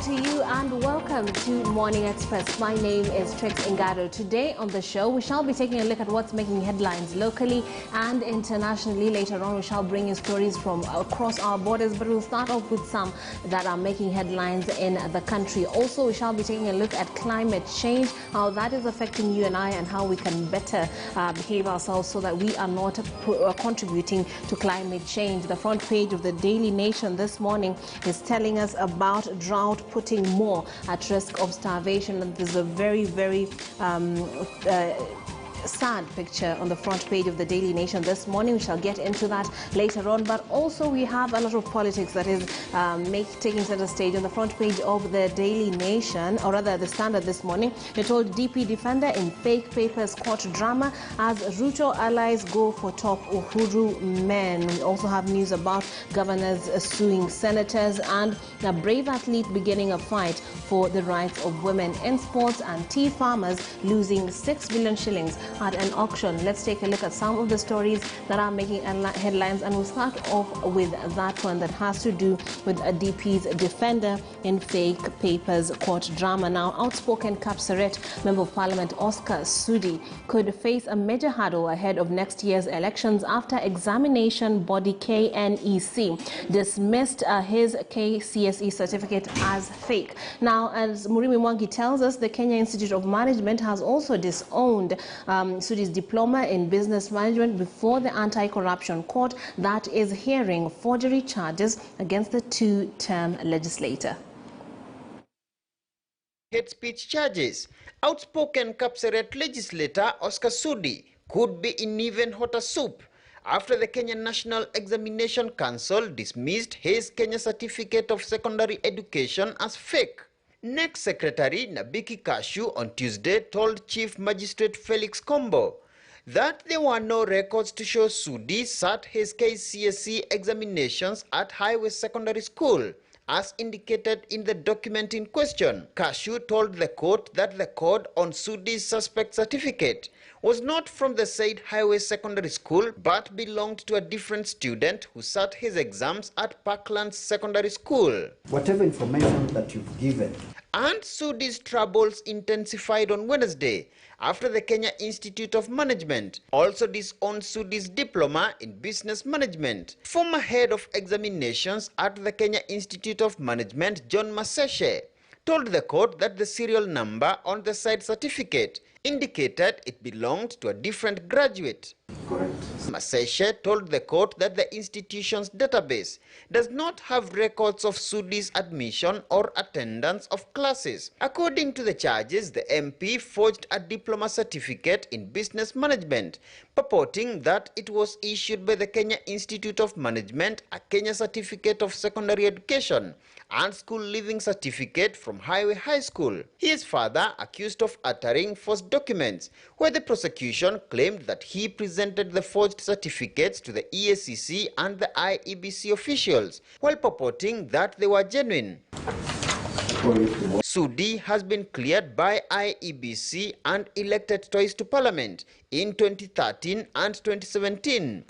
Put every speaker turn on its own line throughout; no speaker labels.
To you and welcome to Morning Express. My name is Trix Ngado. Today on the show, we shall be taking a look at what's making headlines locally and internationally. Later on, we shall bring you stories from across our borders, but we'll start off with some that are making headlines in the country. Also, we shall be taking a look at climate change, how that is affecting you and I, and how we can better behave ourselves so that we are not contributing to climate change. The front page of the Daily Nation this morning is telling us about drought putting more at risk of starvation, and there's a very sad picture on the front page of the Daily Nation this morning. We shall get into that later on, but also we have a lot of politics that is taking center stage on the front page of the Daily Nation, or rather the Standard this morning. They told DP defender in fake papers court drama as Ruto allies go for top Uhuru men. We also have news about governors suing senators and a brave athlete beginning a fight for the rights of women in sports, and tea farmers losing 6 billion shillings at an auction. Let's take a look at some of the stories that are making headlines, and we'll start off with that one that has to do with a DP's defender in fake papers court drama. Now, outspoken Kapseret Member of Parliament Oscar Sudi could face a major hurdle ahead of next year's elections after examination body KNEC dismissed his KCSE certificate as fake. Now, as Murimi Mwangi tells us, the Kenya Institute of Management has also disowned Sudi's diploma in business management before the anti-corruption court that is hearing forgery charges against the two-term legislator.
Hate speech charges. Outspoken Kapseret legislator Oscar Sudi could be in even hotter soup after the Kenya National Examination Council dismissed his Kenya Certificate of Secondary Education as fake. Next Secretary Nabiki Kashu on Tuesday told Chief Magistrate Felix Kombo that there were no records to show Sudi sat his KCSE examinations at Highway Secondary School, as indicated in the document in question. Kashu told the court that the code on Sudi's suspect certificate was not from the said Highway Secondary School but belonged to a different student who sat his exams at Parklands Secondary School.
Whatever information that you've given.
And Sudi's troubles intensified on Wednesday after the Kenya Institute of Management also disowned Sudi's diploma in business management. Former head of examinations at the Kenya Institute of Management, John Maseshe, told the court that the serial number on the said certificate indicated it belonged to a different graduate.
Correct.
Maseshe told the court that the institution's database does not have records of Sudi's admission or attendance of classes. According to the charges, the MP forged a diploma certificate in business management, purporting that it was issued by the Kenya Institute of Management, a Kenya Certificate of Secondary Education, and school leaving certificate from Highway High School. He is further accused of uttering false documents, where the prosecution claimed that he presented the forged certificates to the EACC and the IEBC officials, while purporting that they were genuine. Sudi has been cleared by IEBC and elected twice to Parliament in 2013 and 2017.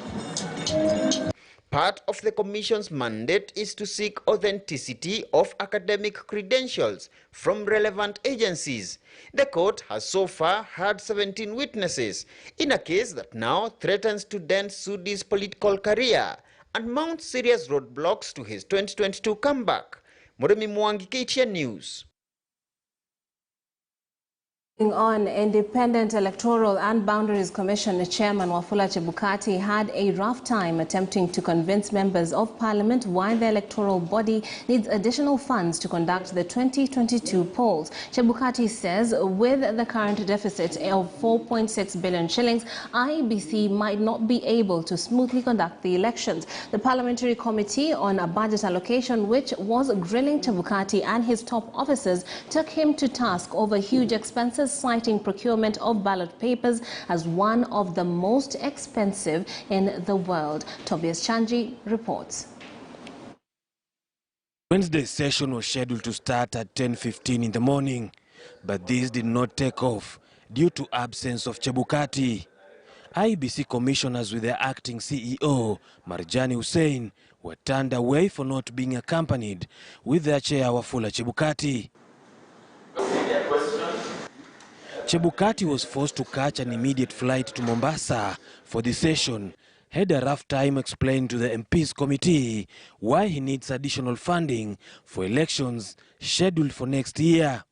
Part of the commission's mandate is to seek authenticity of academic credentials from relevant agencies. The court has so far heard 17 witnesses in a case that now threatens to dent Sudi's political career and mount serious roadblocks to his 2022 comeback. Muremi Mwangi, KTN News.
On Independent Electoral and Boundaries Commission Chairman Wafula Chebukati had a rough time attempting to convince members of parliament why the electoral body needs additional funds to conduct the 2022 polls. Chebukati says with the current deficit of 4.6 billion shillings, IEBC might not be able to smoothly conduct the elections. The Parliamentary Committee on a Budget Allocation, which was grilling Chebukati and his top officers, took him to task over huge expenses, citing procurement of ballot papers as one of the most expensive in the world. Tobias Chanji reports.
Wednesday's session was scheduled to start at 10:15 in the morning, but this did not take off due to absence of Chebukati. IEBC commissioners with their acting CEO, Marjani Hussein, were turned away for not being accompanied with their chair Wafula Chebukati. Chebukati was forced to catch an immediate flight to Mombasa for the session, had a rough time explaining to the MPs committee why he needs additional funding for elections scheduled for next year.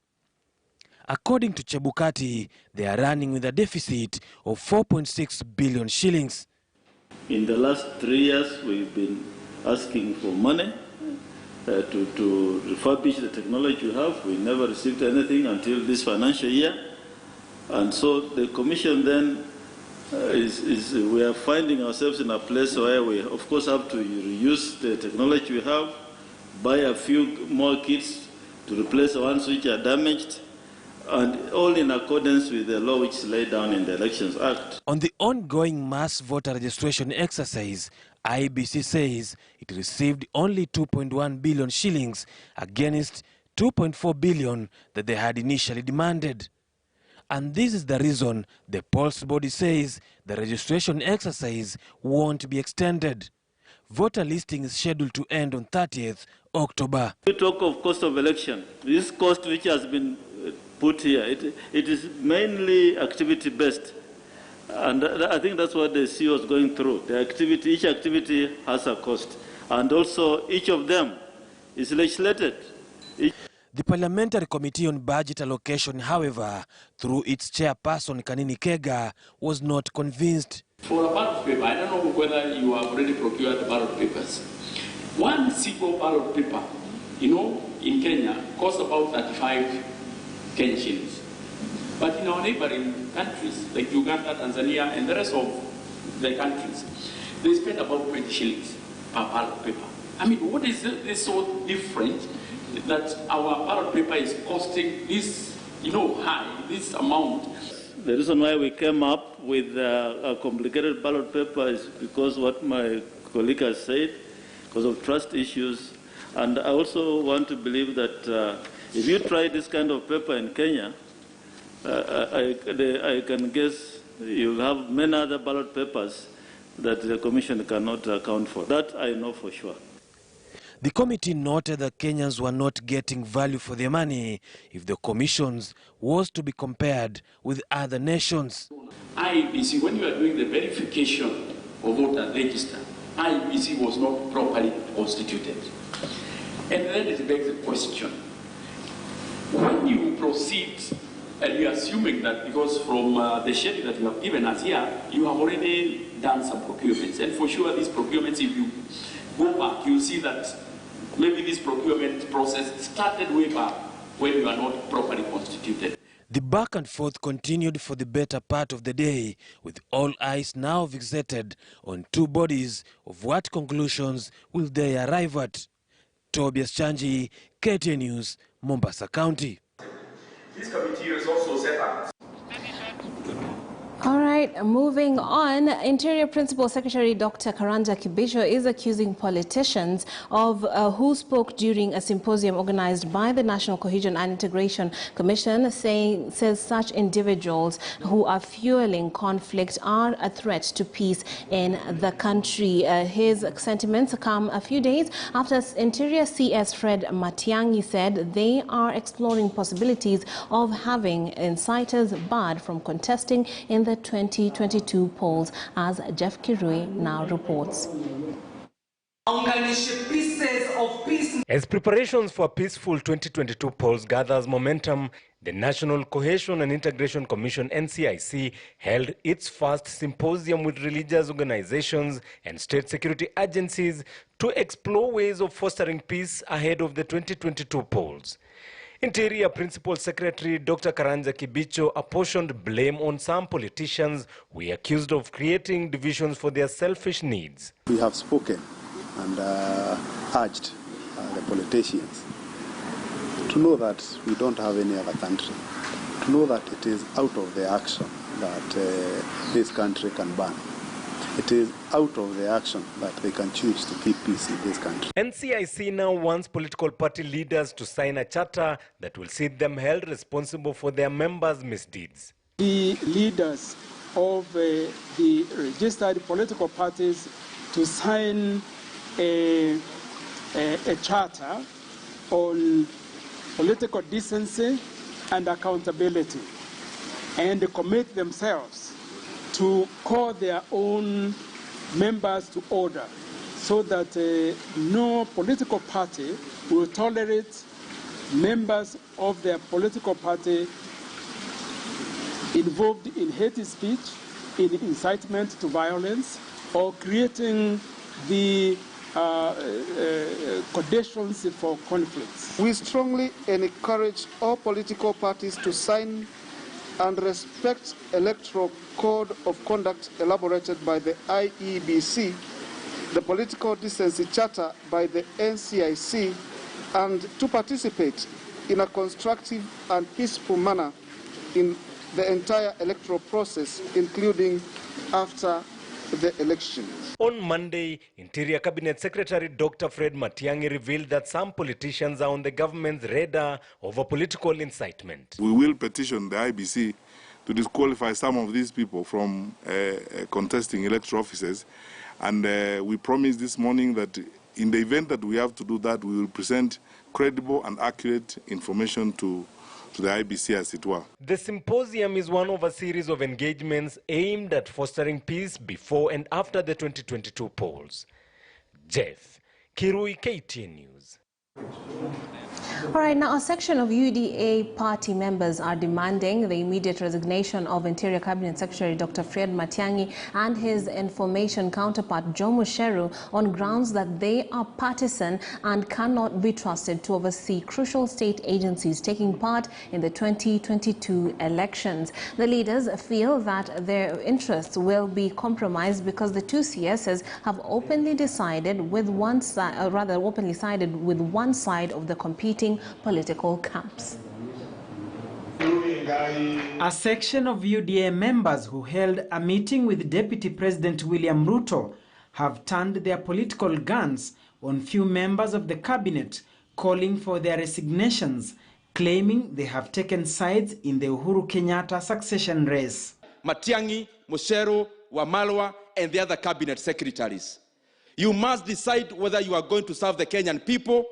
According to Chebukati, they are running with a deficit of 4.6 billion shillings.
In the last 3 years, we've been asking for money to refurbish the technology we have. We never received anything until this financial year. And so the commission then we are finding ourselves in a place where we, of course, have to reuse the technology we have, buy a few more kits to replace the ones which are damaged, and all in accordance with the law which is laid down in the Elections Act.
On the ongoing mass voter registration exercise, IEBC says it received only 2.1 billion shillings against 2.4 billion that they had initially demanded. And this is the reason the polls body says the registration exercise won't be extended. Voter listing is scheduled to end on 30th October.
We talk of cost of election. This cost which has been put here, it is mainly activity-based. And I think that's what the CEO is going through. Each activity has a cost. And also each of them is legislated.
The Parliamentary Committee on Budget Allocation, however, through its chairperson Kanini Kega, was not convinced.
For a ballot paper, I don't know whether you have already procured the ballot papers. One single ballot paper, in Kenya, costs about 35 Kenyan shillings. But in our neighboring countries, like Uganda, Tanzania, and the rest of the countries, they spend about 20 shillings per ballot paper. I mean, what is this so different that our ballot paper is costing this, high, this amount?
The reason why we came up with a complicated ballot paper is because what my colleague has said, because of trust issues. And I also want to believe that if you try this kind of paper in Kenya, I can guess you'll have many other ballot papers that the Commission cannot account for. That I know for sure.
The committee noted that Kenyans were not getting value for their money if the commissions was to be compared with other nations.
IEBC, when you are doing the verification of voter register, IEBC was not properly constituted. And then it begs the question, when you proceed, and you're assuming that because from the schedule that you have given us here, you have already done some procurements. And for sure, these procurements, if you go back, you'll see that maybe this procurement process started way back when you are not properly constituted.
The back and forth continued for the better part of the day, with all eyes now fixated on two bodies of what conclusions will they arrive at. Tobias Chanji, KTN News, Mombasa County.
This committee is also set up.
All right, moving on. Interior Principal Secretary Dr. Karanja Kibisho is accusing politicians of who spoke during a symposium organized by the National Cohesion and Integration Commission, says such individuals who are fueling conflict are a threat to peace in the country. His sentiments come a few days after Interior CS Fred Matiang'i said they are exploring possibilities of having inciters barred from contesting in the 2022 polls, as Jeff Kirui now reports.
As preparations for peaceful 2022 polls gathers momentum, the National Cohesion and Integration Commission (NCIC) held its first symposium with religious organizations and state security agencies to explore ways of fostering peace ahead of the 2022 polls. Interior Principal Secretary Dr. Karanja Kibisho apportioned blame on some politicians who were accused of creating divisions for their selfish needs.
We have spoken and urged the politicians to know that we don't have any other country, to know that it is out of the action that this country can burn. It is out of the action that they can choose to keep peace in this country.
NCIC now wants political party leaders to sign a charter that will see them held responsible for their members' misdeeds.
The leaders of the registered political parties to sign a charter on political decency and accountability and commit themselves to call their own members to order so that no political party will tolerate members of their political party involved in hate speech, in incitement to violence, or creating the conditions for conflicts.
We strongly encourage all political parties to sign and respect electoral code of conduct elaborated by the IEBC, the political decency charter by the NCIC, and to participate in a constructive and peaceful manner in the entire electoral process, including after the election.
On Monday, Interior Cabinet Secretary Dr. Fred Matiang'i revealed that some politicians are on the government's radar over political incitement.
We will petition the IEBC to disqualify some of these people from contesting electoral offices, and we promised this morning that in the event that we have to do that, we will present credible and accurate information to the IEBC, as it were.
The symposium is one of a series of engagements aimed at fostering peace before and after the 2022 polls. Jeff Kirui, KTN News.
All right, now a section of UDA party members are demanding the immediate resignation of Interior Cabinet Secretary Dr. Fred Matiang'i and his information counterpart Joe Mucheru on grounds that they are partisan and cannot be trusted to oversee crucial state agencies taking part in the 2022 elections. The leaders feel that their interests will be compromised because the two CSs have openly decided with one side, openly sided with one side of the competing political camps.
A section of UDA members who held a meeting with Deputy President William Ruto have turned their political guns on few members of the cabinet, calling for their resignations, claiming they have taken sides in the Uhuru Kenyatta succession race.
Matiang'i, Mucheru, Wamalwa, and the other cabinet secretaries. You must decide whether you are going to serve the Kenyan people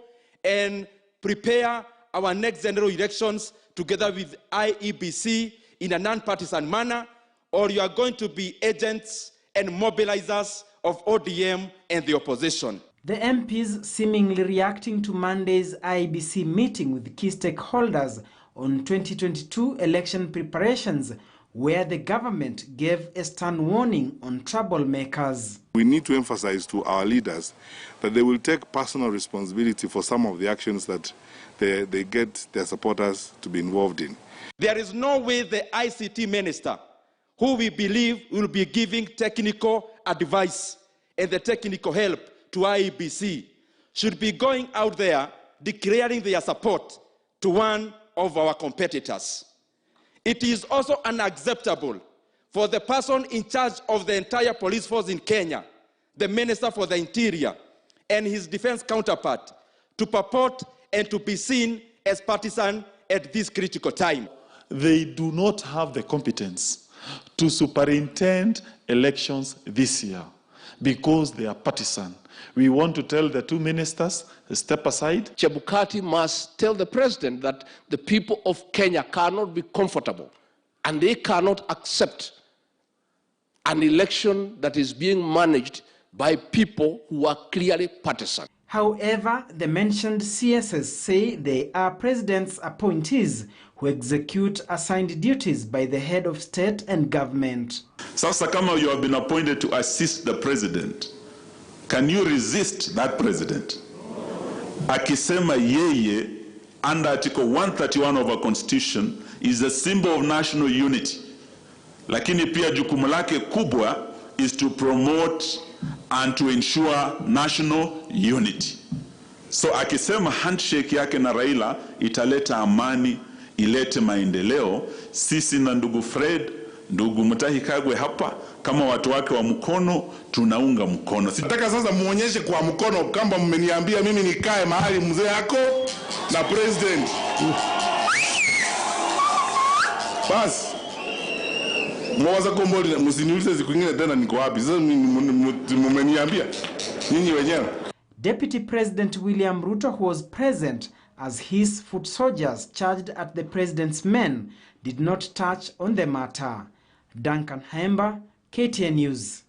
and prepare our next general elections together with IEBC in a non-partisan manner, or you are going to be agents and mobilizers of ODM and the opposition.
The MPs seemingly reacting to Monday's IEBC meeting with key stakeholders on 2022 election preparations, where the government gave a stern warning on troublemakers.
We need to emphasize to our leaders that they will take personal responsibility for some of the actions that they get their supporters to be involved in.
There is no way the ICT minister, who we believe will be giving technical advice and the technical help to IEBC, should be going out there declaring their support to one of our competitors. It is also unacceptable for the person in charge of the entire police force in Kenya, the Minister for the Interior, and his defense counterpart to purport and to be seen as partisan at this critical time.
They do not have the competence to superintend elections this year because they are partisan. We want to tell the two ministers, step aside.
Chebukati must tell the president that the people of Kenya cannot be comfortable and they cannot accept an election that is being managed by people who are clearly partisan.
However, the mentioned CSs say they are president's appointees who execute assigned duties by the head of state and government.
Sasa kama you have been appointed to assist the president, can you resist that president? Akisema yeye, under Article 131 of our Constitution, is a symbol of national unity. Lakini pia jukumu lake kubwa is to promote and to ensure national unity. So akisema handshake yake na Raila italeta amani, ilete maendeleo, sisi na ndugu Fred, ndugu Mutahi Kagwe hapa, kama watu wake wa mkono, tunaunga mkono.
Nataka sasa muonyeshe kwa mkono kama mmeniambia mimi nikae mahali mzee yako na president. Bas. Mwaza komboli msiniulize siku nyingine tena niko wapi. Sasa mmeniambia nyinyi wenyewe.
Deputy President William Ruto, who was present as his foot soldiers charged at the president's men, did not touch on the matter. Duncan Hemba, KTN News.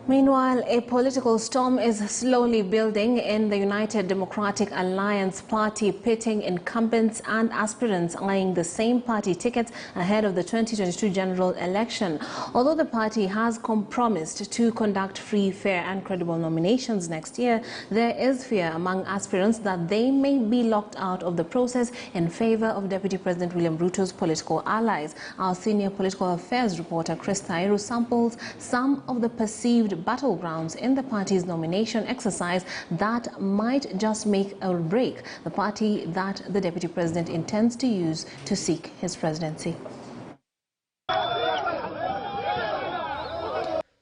Meanwhile, a political storm is slowly building in the United Democratic Alliance party, pitting incumbents and aspirants eyeing the same party tickets ahead of the 2022 general election. Although the party has promised to conduct free, fair and credible nominations next year, there is fear among aspirants that they may be locked out of the process in favor of Deputy President William Ruto's political allies. Our senior political affairs reporter Chris Thairu samples some of the perceived battlegrounds in the party's nomination exercise that might just make or break the party that the deputy president intends to use to seek his presidency.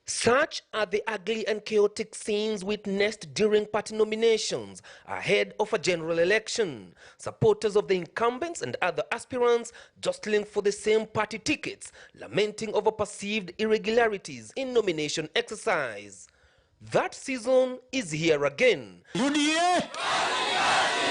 Such are the ugly and chaotic scenes witnessed during party nominations ahead of a general election. Supporters of the incumbents and other aspirants jostling for the same party tickets, lamenting over perceived irregularities in nomination exercise. That season is here again. UDA!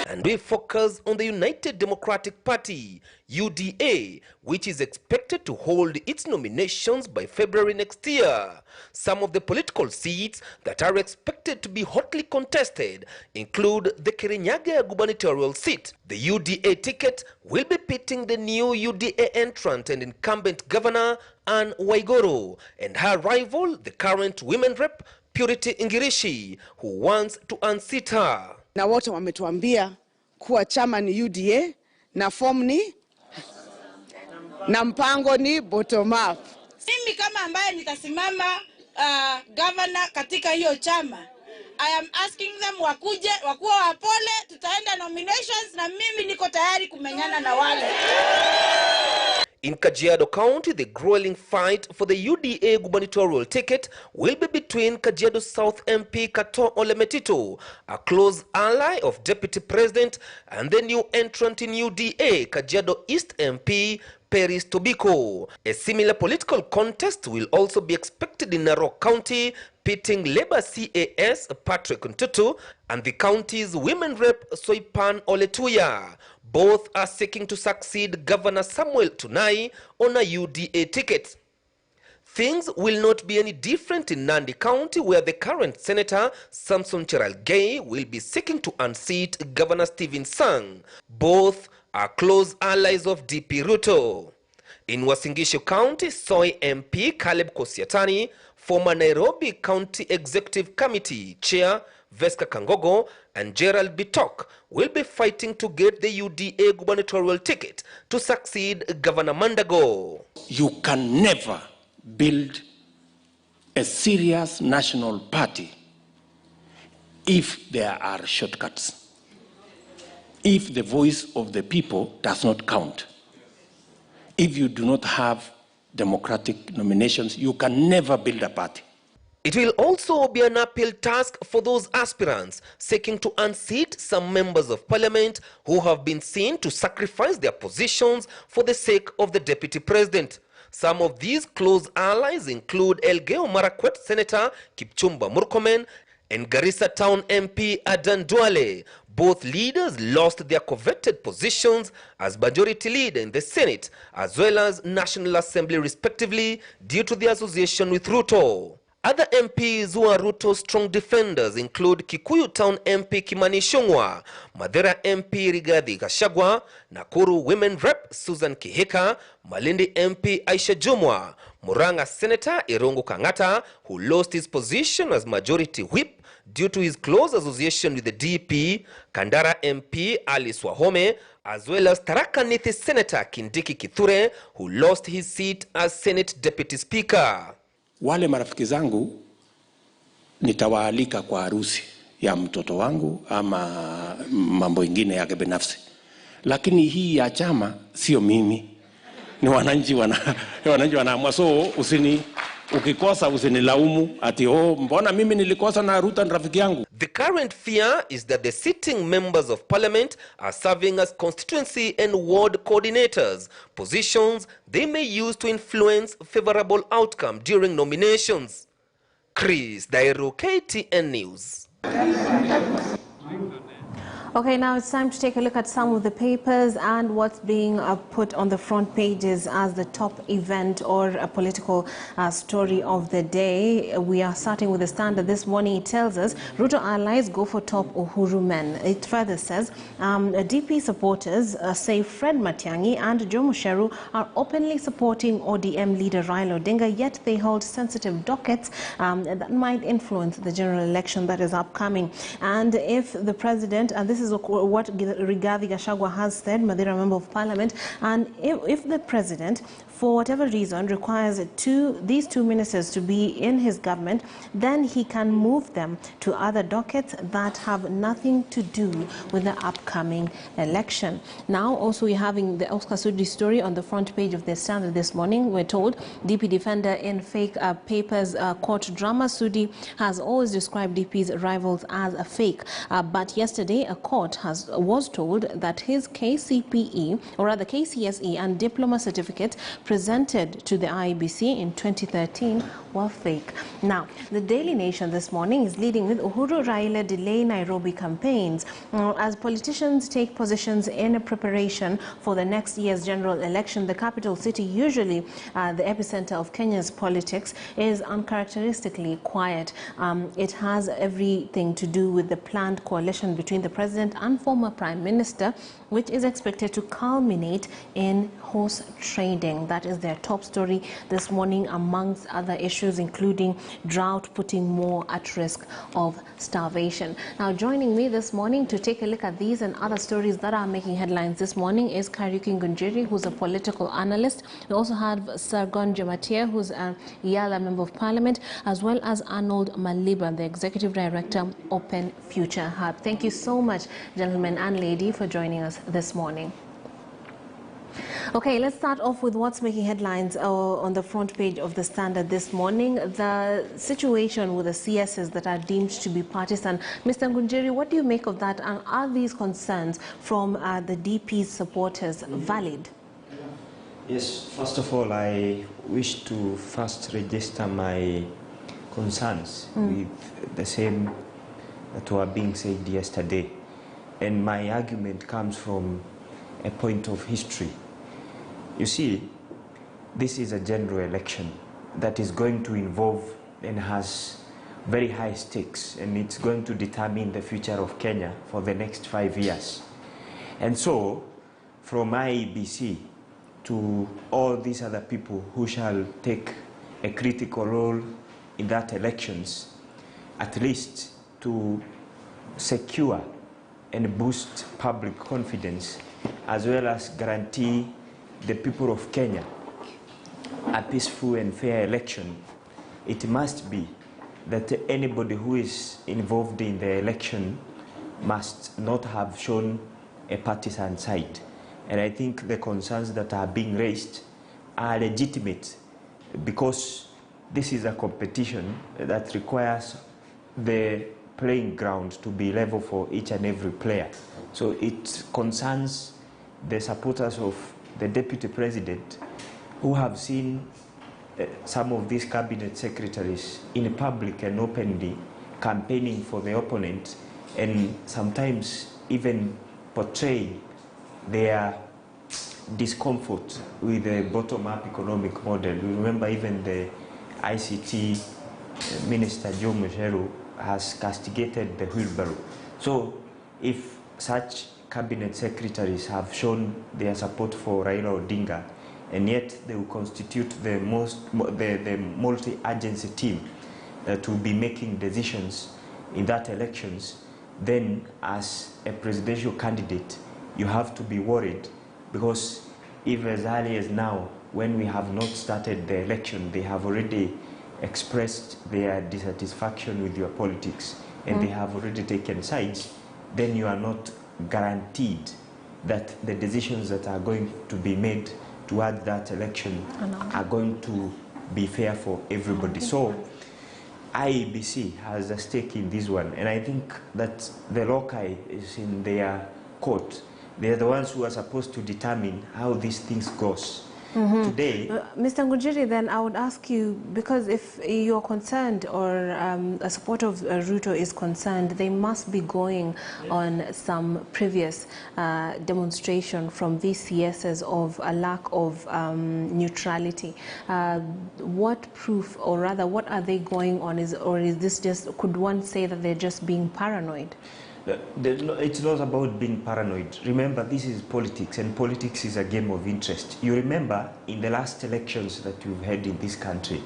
And we focus on the United Democratic Party, UDA, which is expected to hold its nominations by February next year. Some of the political seats that are expected to be hotly contested include the Kirinyaga gubernatorial seat. The UDA ticket will be pitting the new UDA entrant and incumbent governor, Anne Waiguru, and her rival, the current women rep, Purity Ingirishi, who wants to unseat her.
Na wote wametuambia kuwa chama ni UDA na form ni na mpango ni bottom up.
Mimi kama ambaye nitasimama governor katika hiyo chama, I am asking them wakuje, wakuwa wapole, tutaenda nominations na mimi niko tayari kumenyana na wale.
In Kajiado County, the grueling fight for the UDA gubernatorial ticket will be between Kajiado South MP Kato Olemetito, a close ally of Deputy President, and the new entrant in UDA, Kajiado East MP Peris Tobiko. A similar political contest will also be expected in Narok County, pitting Labour CAS Patrick Ntutu and the county's women rep Soipan Oletuya. Both are seeking to succeed Governor Samuel Tunai on a UDA ticket. Things will not be any different in Nandi County, where the current Senator Samson Cherargei will be seeking to unseat Governor Stephen Sang. Both are close allies of DP Ruto. In Uasin Gishu County, Soy MP Caleb Kosiatani, former Nairobi County Executive Committee Chair Veska Kangogo, and Gerald Bitok will be fighting to get the UDA gubernatorial ticket to succeed Governor Mandago.
You can never build a serious national party if there are shortcuts, if the voice of the people does not count, if you do not have democratic nominations, you can never build a party.
It will also be an uphill task for those aspirants seeking to unseat some members of parliament who have been seen to sacrifice their positions for the sake of the deputy president. Some of these close allies include Elgeyo Marakwet Senator Kipchumba Murkomen and Garissa Town MP Adan Duale. Both leaders lost their coveted positions as majority leader in the Senate as well as National Assembly respectively due to their association with Ruto. Other MPs who are Ruto's strong defenders include Kikuyu Town MP Kimani Ichung'wah, Madera MP Rigathi Gachagua, Nakuru Women Rep Susan Kihika, Malindi MP Aisha Jumwa, Murang'a Senator Irungu Kang'ata, who lost his position as majority whip due to his close association with the DP, Kandara MP Alice Wahome, as well as Tharaka Nithi Senator Kindiki Kithure, who lost his seat as Senate Deputy Speaker.
Wale marafiki zangu nitawaalika kwa harusi ya mtoto wangu ama mambo ingine yake binafsi. Lakini hii ya chama sio mimi. Ni wananchi wanaamua. So ukikosa usinilaumu ati mbona mimi nilikosa na Ruto ni rafiki yangu.
The current fear is that the sitting members of parliament are serving as constituency and ward coordinators, positions they may use to influence favorable outcome during nominations. Chris Dairu, KTN News.
Okay, now it's time to take a look at some of the papers and what's being put on the front pages as the top event or a political story of the day. We are starting with the Standard this morning. It tells us Ruto allies go for top Uhuru men. It further says DP supporters say Fred Matiang'i and Mucheru are openly supporting ODM leader Raila Odinga, yet they hold sensitive dockets that might influence the general election that is upcoming. And if the president, and this is what Rigathi Gachagua has said, Madera Member of Parliament, and if the president, for whatever reason, requires these two ministers to be in his government, then he can move them to other dockets that have nothing to do with the upcoming election. Now, also we're having the Oscar Sudi story on the front page of the Standard this morning. We're told DP defender in fake papers court drama. Sudi has always described DP's rivals as a fake, but yesterday a court was told that his KCPE, or rather KCSE and diploma certificate presented to the IEBC in 2013 were fake. Now, the Daily Nation this morning is leading with Uhuru Raila delay Nairobi campaigns. As politicians take positions in preparation for the next year's general election, the capital city, usually the epicenter of Kenya's politics, is uncharacteristically quiet. It has everything to do with the planned coalition between the president and former prime minister, which is expected to culminate in horse trading. That is their top story this morning, amongst other issues including drought putting more at risk of starvation. Now, joining me this morning to take a look at these and other stories that are making headlines this morning is Kariuki Ngunjiri, who's a political analyst. We also have Sargon Jematia, who's a Yala Member of Parliament, as well as Arnold Maliba, the Executive Director, Open Future Hub. Thank you so much, gentlemen and lady, for joining us this morning. Okay, let's start off with what's making headlines on the front page of the Standard this morning. The situation with the CSs that are deemed to be partisan. Mr. Ngunjiri, what do you make of that? And are these concerns from the DP's supporters valid?
Yes, first of all, I wish to first register my concerns with the same that were being said yesterday. And my argument comes from a point of history. You see, this is a general election that is going to involve and has very high stakes, and it's going to determine the future of Kenya for the next 5 years. And so, from IEBC to all these other people who shall take a critical role in that elections, at least to secure and boost public confidence, as well as guarantee the people of Kenya a peaceful and fair election, it must be that anybody who is involved in the election must not have shown a partisan side. And I think the concerns that are being raised are legitimate because this is a competition that requires the playing ground to be level for each and every player. So it concerns the supporters of the Deputy President who have seen some of these cabinet secretaries in public and openly campaigning for the opponent and sometimes even portraying their discomfort with the bottom-up economic model. We remember even the ICT Minister Joe Mucheru has castigated the wheelbarrow. So if such cabinet secretaries have shown their support for Raila Odinga and yet they will constitute the multi-agency team to be making decisions in that elections, then as a presidential candidate you have to be worried, because if as early as now, when we have not started the election, they have already expressed their dissatisfaction with your politics and they have already taken sides, then you are not guaranteed that the decisions that are going to be made toward that election are going to be fair for everybody. So IEBC has a stake in this one, and I think that the loci is in their court. They're the ones who are supposed to determine how these things goes. Today,
Mr. Ngujiri, then I would ask you, because if you're concerned or a supporter of Ruto is concerned, they must be going on some previous demonstration from VCSs of a lack of neutrality. What proof, or rather, what are they going on? Or is this just, could one say that they're just being paranoid?
It's not about being paranoid. Remember, this is politics, and politics is a game of interest. You remember, in the last elections that you've had in this country,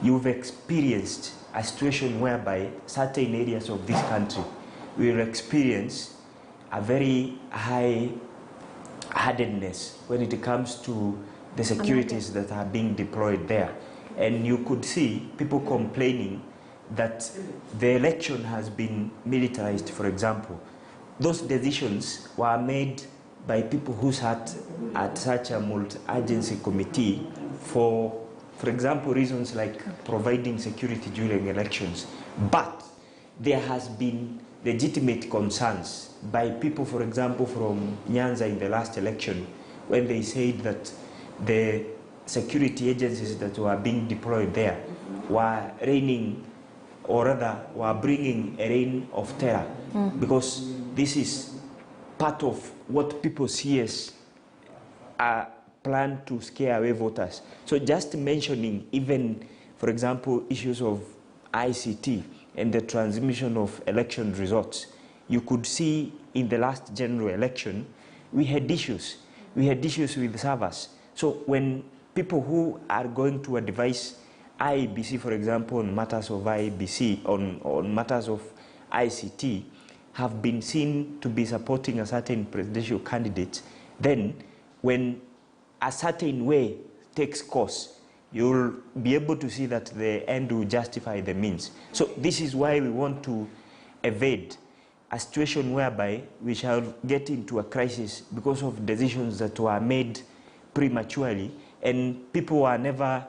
you've experienced a situation whereby certain areas of this country will experience a very high hardenedness when it comes to the securities that are being deployed there. And you could see people complaining that the election has been militarized, for example. Those decisions were made by people who sat at such a multi-agency committee for example, reasons like providing security during elections. But there has been legitimate concerns by people, for example, from Nyanza in the last election, when they said that the security agencies that were being deployed there were reigning, or rather were bringing a reign of terror, because this is part of what people see as a plan to scare away voters. So just mentioning even, for example, issues of ICT and the transmission of election results, you could see in the last general election, we had issues. We had issues with servers. So when people who are going to advise IEBC, for example, on matters of IEBC, on matters of ICT, have been seen to be supporting a certain presidential candidate, then when a certain way takes course, you'll be able to see that the end will justify the means. So this is why we want to evade a situation whereby we shall get into a crisis because of decisions that were made prematurely, and people were never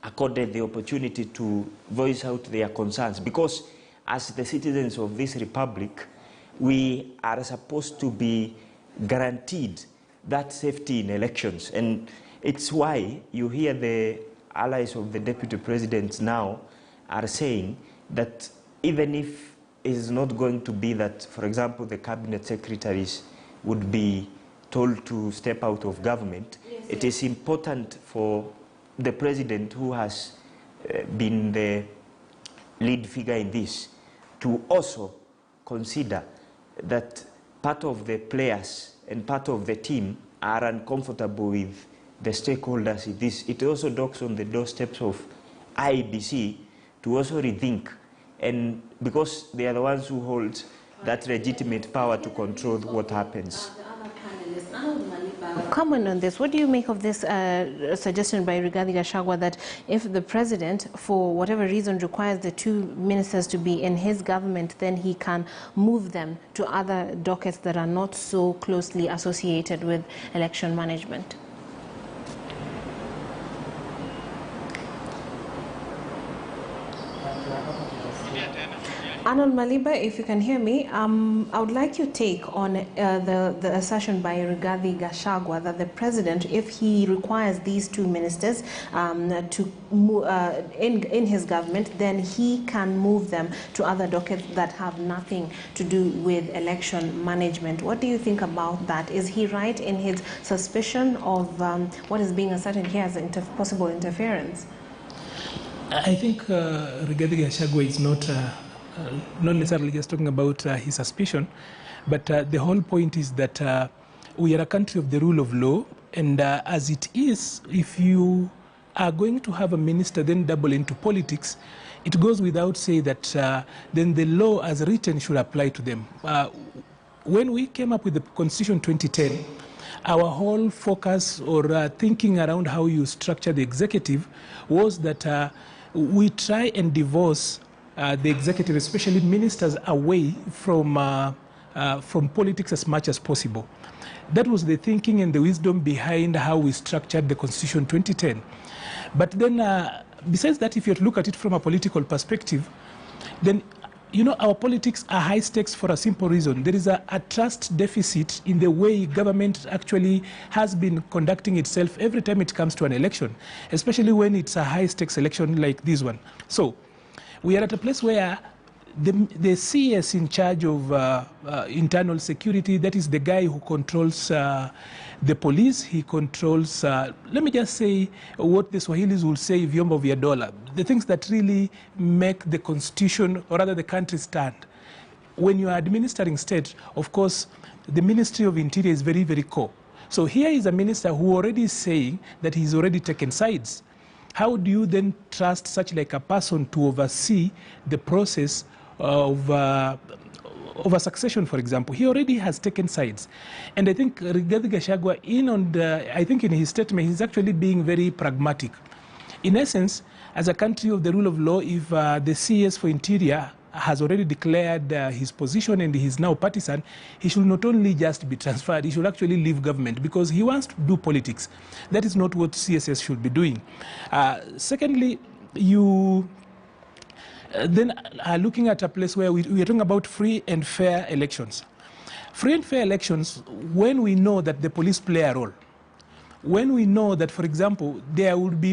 accorded the opportunity to voice out their concerns, because as the citizens of this republic, we are supposed to be guaranteed that safety in elections. And it's why you hear the allies of the Deputy President now are saying that even if it is not going to be that, for example, the cabinet secretaries would be told to step out of government, it is important for the president, who has been the lead figure in this, to also consider that part of the players and part of the team are uncomfortable with the stakeholders in this. It also knocks on the doorsteps of IEBC to also rethink, and because they are the ones who hold that legitimate power to control what happens.
Comment on this. What do you make of this suggestion by Rigathi Gachagua that if the president, for whatever reason, requires the two ministers to be in his government, then he can move them to other dockets that are not so closely associated with election management? Arnold Maliba, if you can hear me, I would like your take on the assertion by Rigathi Gachagua that the president, if he requires these two ministers to move, in his government, then he can move them to other dockets that have nothing to do with election management. What do you think about that? Is he right in his suspicion of what is being asserted here as possible interference?
I think Rigathi Gachagua is not necessarily just talking about his suspicion, but the whole point is that we are a country of the rule of law, and as it is, if you are going to have a minister then double into politics, it goes without saying that then the law as written should apply to them. When we came up with the Constitution 2010, our whole focus or thinking around how you structure the executive was that we try and divorce the executive, especially ministers, away from politics as much as possible. That was the thinking and the wisdom behind how we structured the Constitution 2010. But then, besides that, if you look at it from a political perspective, then, you know, our politics are high stakes for a simple reason. There is a trust deficit in the way government actually has been conducting itself every time it comes to an election, especially when it's a high stakes election like this one. So, we are at a place where the CS in charge of internal security, that is the guy who controls the police, he controls, let me just say what the Swahilis will say, vyombo vya dola, the things that really make the constitution, or rather the country, stand. When you are administering state, of course, the Ministry of Interior is very, very core. So here is a minister who already is saying that he's already taken sides. How do you then trust such like a person to oversee the process of a succession, for example? He already has taken sides. And I think Rigathi Gachagua, I think in his statement, he's actually being very pragmatic. In essence, as a country of the rule of law, if the CS for Interior has already declared his position and he's now partisan, he should not only just be transferred, he should actually leave government because he wants to do politics. That is not what CSS should be doing. Secondly, you then are looking at a place where we are talking about free and fair elections. Free and fair elections, when we know that the police play a role, when we know that, for example, there would be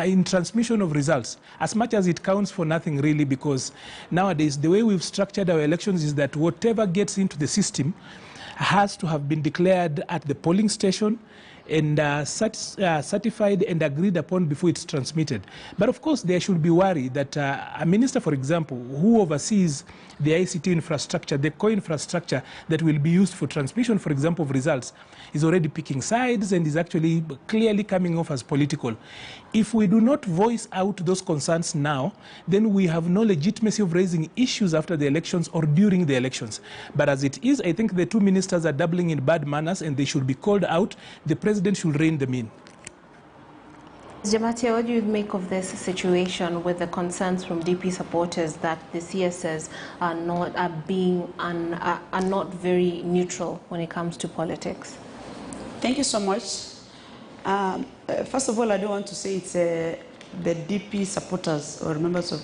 in transmission of results, as much as it counts for nothing really, because nowadays the way we've structured our elections is that whatever gets into the system has to have been declared at the polling station and certified and agreed upon before it's transmitted. But of course, there should be worry that a minister, for example, who oversees the ICT infrastructure, the core infrastructure that will be used for transmission, for example, of results, is already picking sides and is actually clearly coming off as political. If we do not voice out those concerns now, then we have no legitimacy of raising issues after the elections or during the elections. But as it is, I think the two ministers are doubling in bad manners and they should be called out. The president should rein them in.
Jamatia, what do you make of this situation with the concerns from DP supporters that the CSs are not very neutral when it comes to politics?
Thank you so much. First of all, I don't want to say it's the DP supporters or members of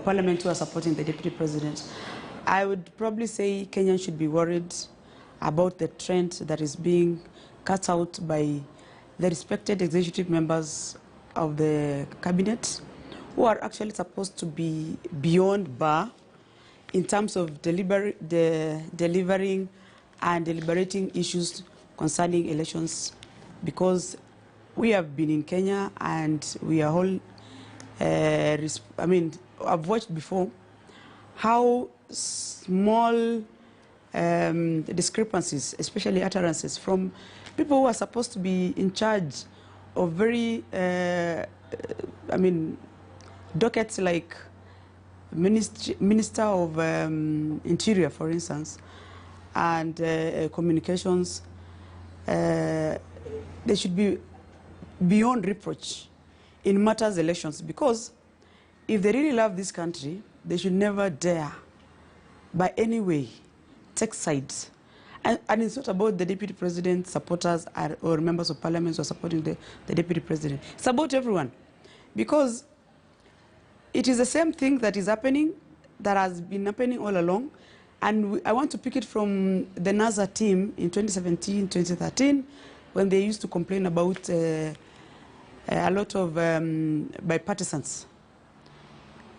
parliament who are supporting the deputy president. I would probably say Kenyans should be worried about the trend that is being cut out by the respected executive members of the cabinet, who are actually supposed to be beyond bar in terms of delivering and deliberating issues concerning elections, because we have been in Kenya and we are all, I've watched before how small discrepancies, especially utterances from people who are supposed to be in charge of very, dockets like Minister of Interior, for instance, and communications, they should be beyond reproach in matters elections, because if they really love this country, they should never dare by any way take sides. And it's not about the deputy president supporters or members of parliament who are supporting the deputy president. It's about everyone, because it is the same thing that is happening. that has been happening all along. And I want to pick it from the NASA team in 2017, 2013, when they used to complain about a lot of bipartisans,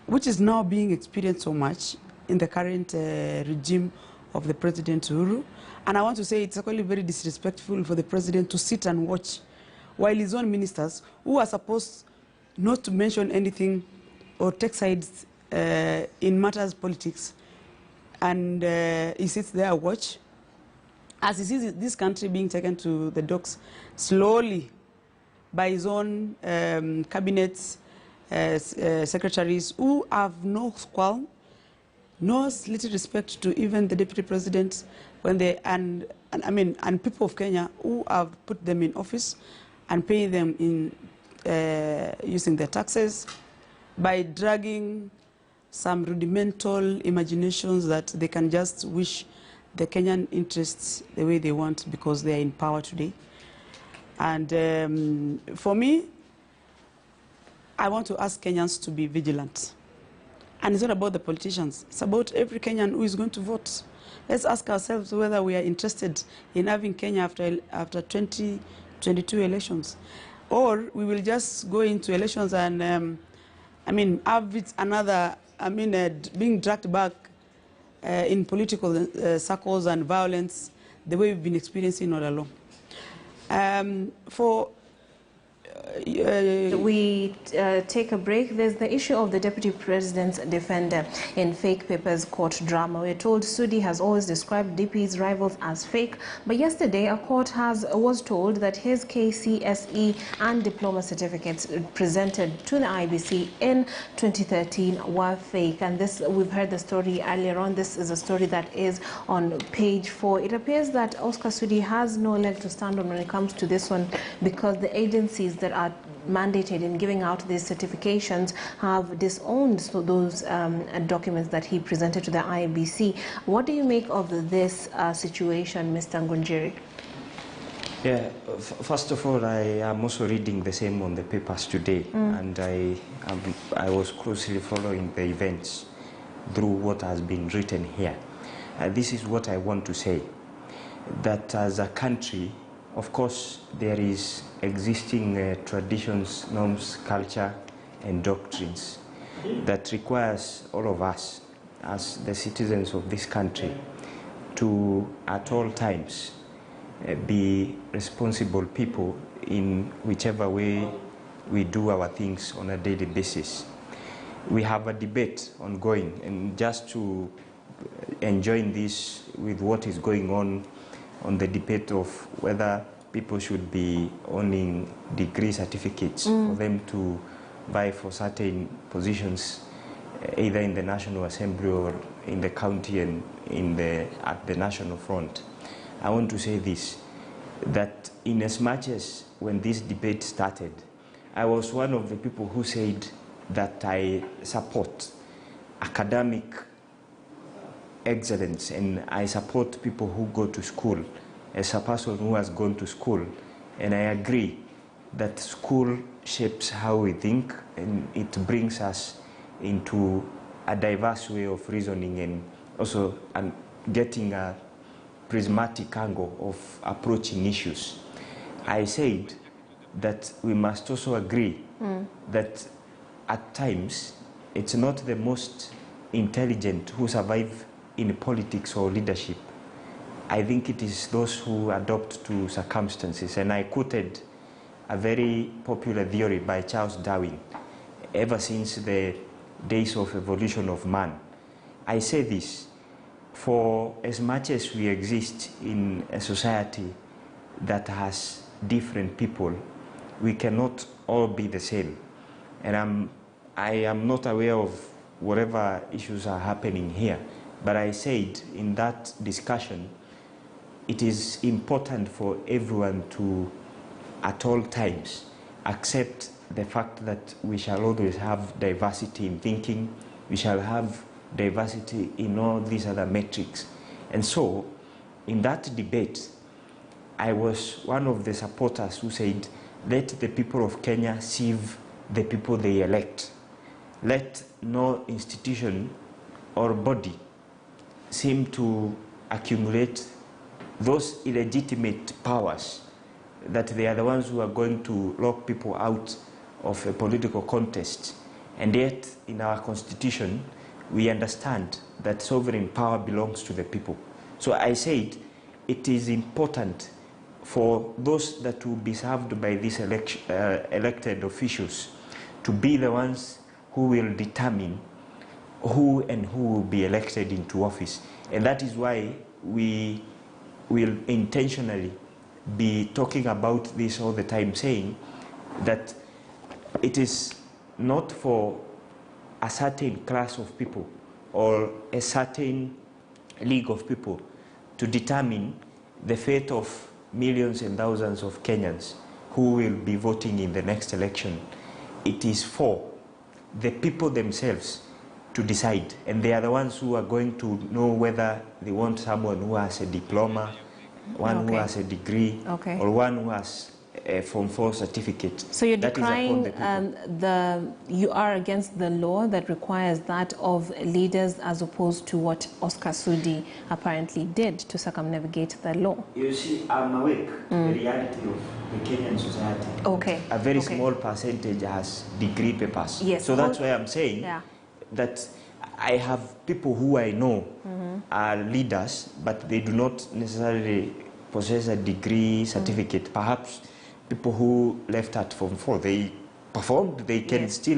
which is now being experienced so much in the current regime of the President Uhuru. And I want to say it's actually very disrespectful for the President to sit and watch while his own ministers, who are supposed not to mention anything or take sides in matters politics, and he sits there and watch as he sees this country being taken to the docks slowly by his own cabinet secretaries who have no squalm, no little respect to even the deputy president when they and people of Kenya who have put them in office and paying them in using their taxes by dragging some rudimental imaginations that they can just wish the Kenyan interests the way they want because they are in power today. And for me, I want to ask Kenyans to be vigilant. And it's not about the politicians. It's about every Kenyan who is going to vote. Let's ask ourselves whether we are interested in having Kenya after 2022 elections. Or we will just go into elections and, have it another, being dragged back in political circles and violence the way we've been experiencing all along.
We take a break. There's the issue of the deputy president's defender in fake papers court drama. We're told Sudi has always described DP's rivals as fake, but yesterday a court was told that his KCSE and diploma certificates presented to the IEBC in 2013 were fake. And this, we've heard the story earlier on. This is a story that is on page 4. It appears that Oscar Sudi has no leg to stand on when it comes to this one, because the agencies that are mandated in giving out these certifications have disowned those documents that he presented to the IEBC. What do you make of this situation, Mr. Ngunjiri?
Yeah, first of all, I am also reading the same on the papers today, and I was closely following the events through what has been written here. This is what I want to say, that as a country, of course, there is existing traditions, norms, culture, and doctrines that requires all of us as the citizens of this country to, at all times, be responsible people in whichever way we do our things on a daily basis. We have a debate ongoing, and just to enjoin this with what is going on the debate of whether people should be owning degree certificates for them to vie for certain positions, either in the National Assembly or in the county and at the national front. I want to say this, that in as much as when this debate started, I was one of the people who said that I support academic excellence, and I support people who go to school. As a person who has gone to school, and I agree that school shapes how we think, and it brings us into a diverse way of reasoning, and also getting a prismatic angle of approaching issues. I said that we must also agree that at times it's not the most intelligent who survive in politics or leadership. I think it is those who adopt to circumstances. And I quoted a very popular theory by Charles Darwin, ever since the days of evolution of man. I say this, for as much as we exist in a society that has different people, we cannot all be the same. And I am not aware of whatever issues are happening here, but I said in that discussion, it is important for everyone to, at all times, accept the fact that we shall always have diversity in thinking, we shall have diversity in all these other metrics. And so, in that debate, I was one of the supporters who said, let the people of Kenya sieve the people they elect. Let no institution or body seem to accumulate those illegitimate powers, that they are the ones who are going to lock people out of a political contest. And yet, in our constitution, we understand that sovereign power belongs to the people. So I said it is important for those that will be served by these elected officials to be the ones who will determine who and who will be elected into office. And that is why we will intentionally be talking about this all the time, saying that it is not for a certain class of people or a certain league of people to determine the fate of millions and thousands of Kenyans who will be voting in the next election. It is for the people themselves to decide, and they are the ones who are going to know whether they want someone who has a diploma, one who has a degree, or one who has a Form 4 certificate.
So you're
That
decrying
is upon the people.
you are against the law that requires that of leaders, as opposed to what Oscar Sudi apparently did to circumnavigate the law.
You see, I'm awake the reality of the Kenyan society.
Okay.
A very small percentage has degree papers.
Yes.
So that's why I'm saying that I have people who I know are leaders, but they do not necessarily possess a degree certificate. Perhaps people who left at Form 4, they performed, they can still